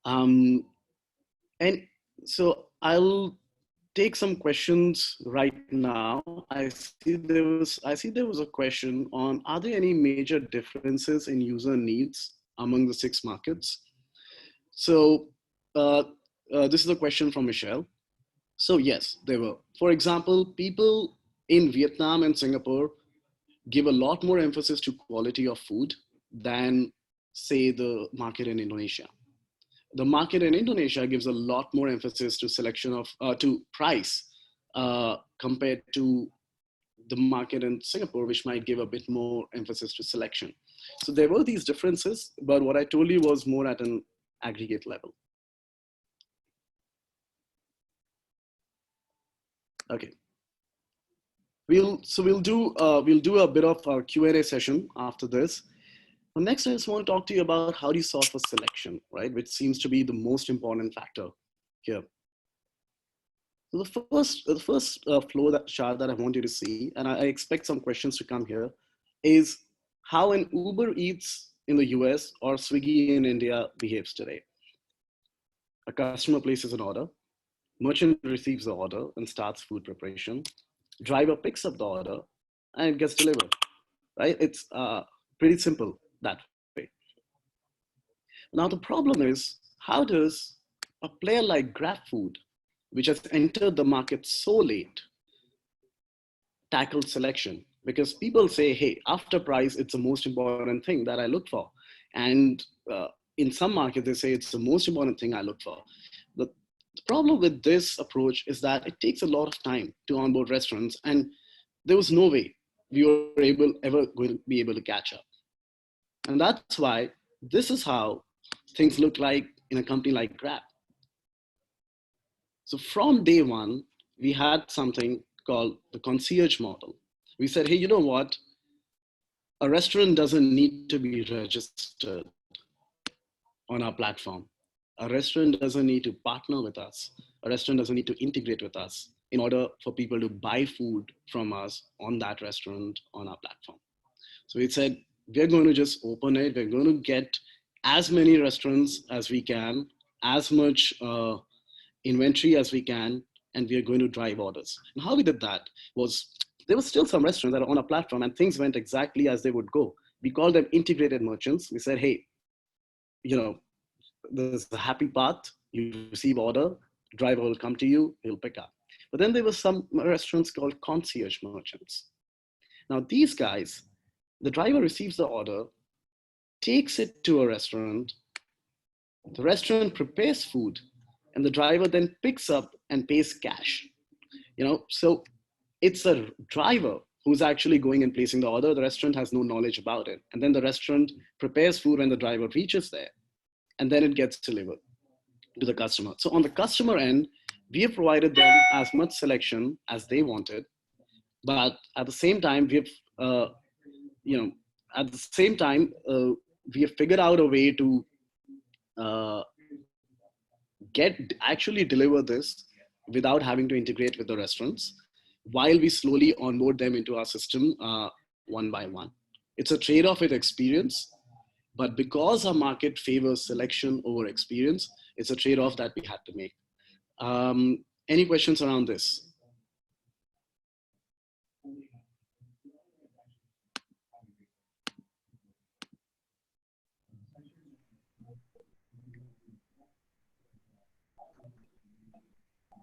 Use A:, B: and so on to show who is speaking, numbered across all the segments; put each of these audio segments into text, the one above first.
A: Um, and so I'll take some questions right now. I see there was a question on, are there any major differences in user needs among the six markets? So uh, this is a question from Michelle. So yes, there were. For example, people in Vietnam and Singapore give a lot more emphasis to quality of food than, say, the market in Indonesia. The market in Indonesia gives a lot more emphasis to selection of to price compared to the market in Singapore, which might give a bit more emphasis to selection. So there were these differences, but what I told you was more at an aggregate level. Okay. We'll do a bit of our Q&A session after this. But next, I just want to talk to you about how do you solve for selection, right? Which seems to be the most important factor here. So the first flow that chart that I want you to see, and I expect some questions to come here, is how an Uber Eats in the US or Swiggy in India behaves today. A customer places an order, merchant receives the order and starts food preparation. Driver picks up the order and it gets delivered, right? It's pretty simple that way. Now the problem is, how does a player like GrabFood, which has entered the market so late, tackle selection? Because people say, hey, after price, it's the most important thing that I look for. And in some markets, they say it's the most important thing I look for. The problem with this approach is that it takes a lot of time to onboard restaurants, and there was no way we were ever going to be able to catch up. And that's why this is how things look like in a company like Grab. So from day one, we had something called the concierge model. We said, hey, you know what? A restaurant doesn't need to be registered on our platform. A restaurant doesn't need to partner with us. A restaurant doesn't need to integrate with us in order for people to buy food from us on that restaurant on our platform. So we said, we're going to just open it. We're going to get as many restaurants as we can, as much inventory as we can, and we are going to drive orders. And how we did that was, there were still some restaurants that are on a platform and things went exactly as they would go. We called them integrated merchants. We said, hey, you know, there's a happy path. You receive order, driver will come to you, he'll pick up. But then there were some restaurants called concierge merchants. Now these guys, the driver receives the order, takes it to a restaurant, the restaurant prepares food, and the driver then picks up and pays cash. So it's a driver who's actually going and placing the order. The restaurant has no knowledge about it. And then the restaurant prepares food when the driver reaches there, and then it gets delivered to the customer. So on the customer end, we have provided them as much selection as they wanted, but at the same time, you know, at the same time, we have figured out a way to uh, actually deliver this without having to integrate with the restaurants, while we slowly onboard them into our system one by one. It's a trade-off with experience, but because our market favors selection over experience, it's a trade-off that we had to make. Any questions around this?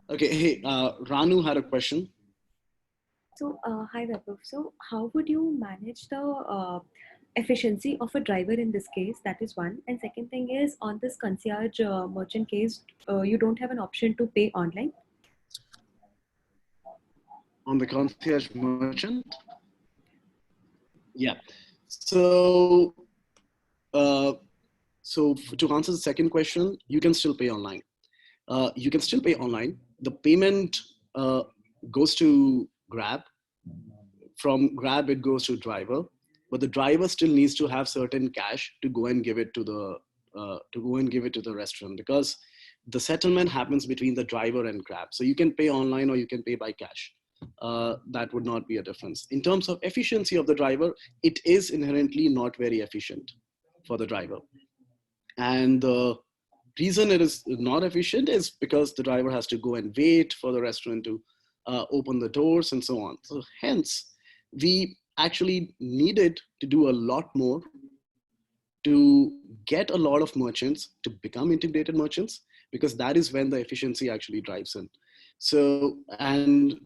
A: Okay, hey, Ranu had a question.
B: So, hi Vaibhav. So, how would you manage the efficiency of a driver in this case? That is one. And second thing is, on this concierge merchant case, you don't have an option to pay online.
A: On the concierge merchant? Yeah. So, uh, so to answer the second question, you can still pay online. You can still pay online. The payment goes to Grab. From Grab, it goes to driver, but the driver still needs to have certain cash to go and give it to the restaurant, because the settlement happens between the driver and Grab. So you can pay online or you can pay by cash. That would not be a difference. In terms of efficiency of the driver, it is inherently not very efficient for the driver. And the reason it is not efficient is because the driver has to go and wait for the restaurant to open the doors and so on. So hence, we actually needed to do a lot more to get a lot of merchants to become integrated merchants, because that is when the efficiency actually drives in. So, and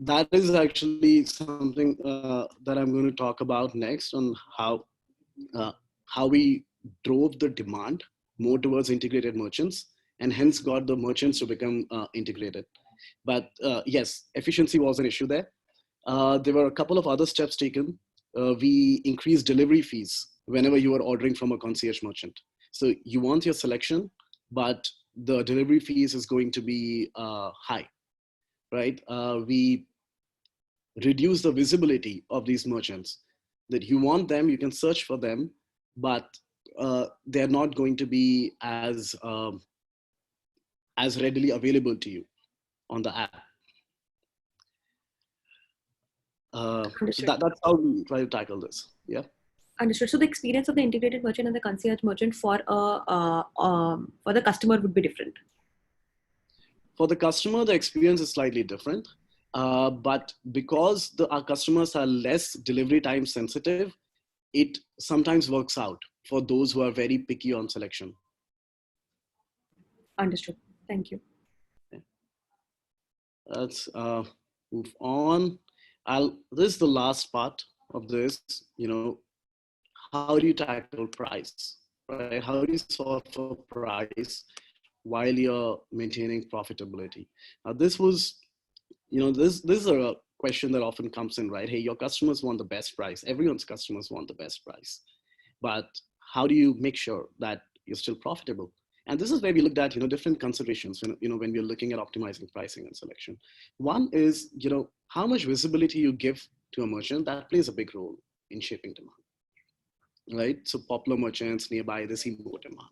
A: that is actually something that I'm going to talk about next, on uh, how we drove the demand more towards integrated merchants, and hence got the merchants to become integrated. But yes, efficiency was an issue there. There were a couple of other steps taken. We increased delivery fees whenever you are ordering from a concierge merchant. So you want your selection, but the delivery fees is going to be high, right? We reduce the visibility of these merchants. That you want them, you can search for them, but they're not going to be as readily available to you on the app. So that's how we try to tackle this. Yeah.
B: Understood. So the experience of the integrated merchant and the concierge merchant for the customer would be different.
A: For the customer, the experience is slightly different. But because our customers are less delivery time sensitive, it sometimes works out for those who are very picky on selection.
B: Understood. Thank you.
A: Okay. Let's move on. This is the last part of this. How do you tackle price, right? How do you solve for price while you're maintaining profitability? Now, this was, this is a question that often comes in, right? Hey, your customers want the best price. Everyone's customers want the best price. But how do you make sure that you're still profitable? And this is where we looked at, different considerations when we're looking at optimizing pricing and selection. One is, how much visibility you give to a merchant. That plays a big role in shaping demand, right? So popular merchants nearby, they see more demand.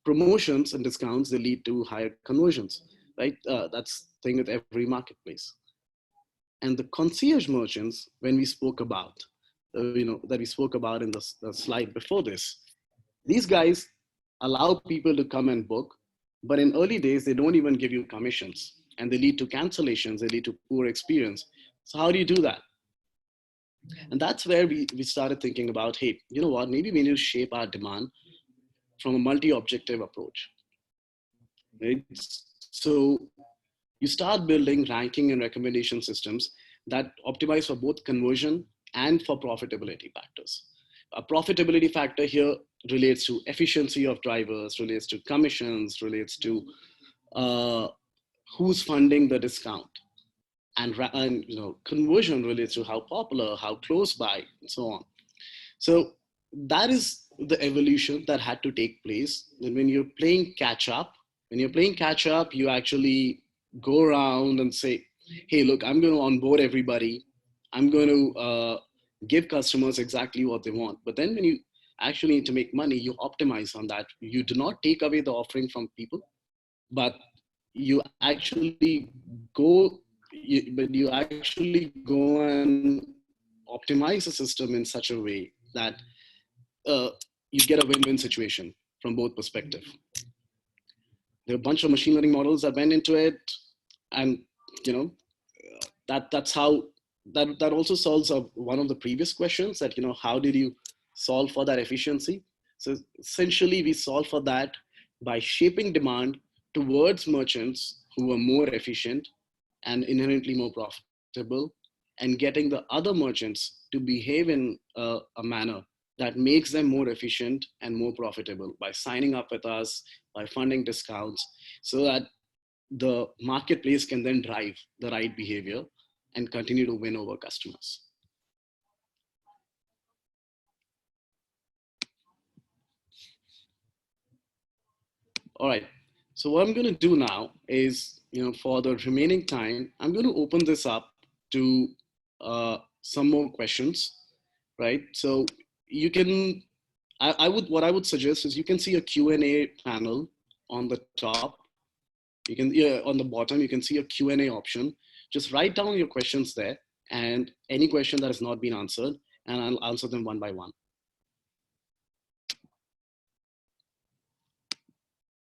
A: Promotions and discounts, they lead to higher conversions, right? That's the thing with every marketplace. And the concierge merchants, when we spoke about, that we spoke about in the slide before this, these guys allow people to come and book, but in early days, they don't even give you commissions, and they lead to cancellations, they lead to poor experience. So how do you do that? And that's where we started thinking about, hey, you know what, maybe we need to shape our demand from a multi-objective approach, right? So you start building ranking and recommendation systems that optimize for both conversion and for profitability factors. A profitability factor here relates to efficiency of drivers, relates to commissions, relates to who's funding the discount. And conversion relates to how popular, how close by, and so on. So that is the evolution that had to take place. And when you're playing catch up, you actually go around and say, hey, look, I'm going to onboard everybody. I'm going to give customers exactly what they want. But then when you actually need to make money, you optimize on that. You do not take away the offering from people, but you actually go and optimize the system in such a way that you get a win-win situation from both perspectives. There are a bunch of machine learning models that went into it, and that's how that also solves one of the previous questions, that how did you solve for that efficiency? So essentially, we solve for that by shaping demand towards merchants who are more efficient and inherently more profitable, and getting the other merchants to behave in a manner that makes them more efficient and more profitable by signing up with us, by funding discounts, so that the marketplace can then drive the right behavior and continue to win over customers. All right, so what I'm going to do now is, for the remaining time, I'm going to open this up to some more questions, right? So you can, what I would suggest is you can see a Q&A panel on the top. You can, on the bottom, you can see a Q&A option. Just write down your questions there, and any question that has not been answered, and I'll answer them one by one.